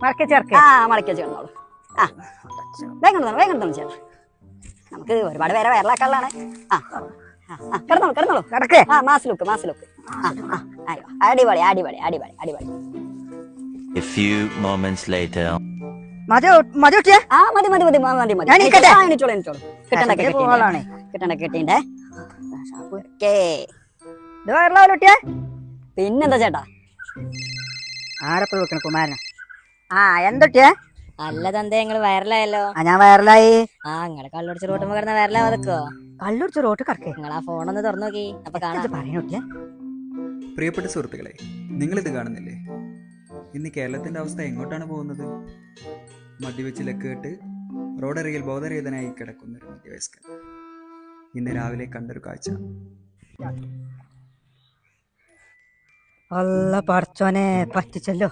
മടക്കി ചേർക്ക്. മടക്കി വെച്ച് കിടന്നോളൂ. വേഗം കിടന്നു ചേട്ടാ. നമുക്ക് ഒരുപാട് പേരെ വയറിലാക്കാനുള്ളതാണ്. കിടന്നോളൂ കിടക്ക്. Mass look. അടിപൊളി. A few moments later. മതി കുട്ടിയെ. മതി. എണീച്ചോളൂ. കിട്ടണ്ട കിട്ടിണ്ടേ. ഇത് വയറിലാവല്ലോ കുട്ടിയെ. പിന്നെന്താ ചേട്ടാ? ആരപ്പോ വെക്കണ കുമാരന? എന്തൊട്ടിയെ? അല്ല തന്തേ, നിങ്ങള് വയറിലായല്ലോ. ഞാൻ വയറിലായി. നിങ്ങളെ കള്ളുടിച്ച് റോട്ടുമ്പോ കിടന്ന വയറിലാ വെക്കോ? കള്ളുടിച്ച് റോട്ട് കറക്കേ. നിങ്ങൾ ആ ഫോണൊന്ന് തുറന്നു നോക്കി. അപ്പൊ കാണാം. പറയണോട്ടിയെ. പ്രിയപ്പെട്ട സുഹൃത്തുക്കളെ, നിങ്ങളിത് കാണുന്നില്ലേ? ഇന്ന് കേരളത്തിന്റെ അവസ്ഥ എങ്ങോട്ടാണ് പോകുന്നത്? മദ്യവെച്ച് ലക്കുകെട്ട് റോഡരികിൽ ബോധരഹിതനായി കിടക്കുന്നൊരു മധ്യവയസ്കൻ. ഇന്ന് രാവിലെ കണ്ടൊരു കാഴ്ച. അല്ല പടച്ചോനെ, പറ്റിച്ചല്ലോ.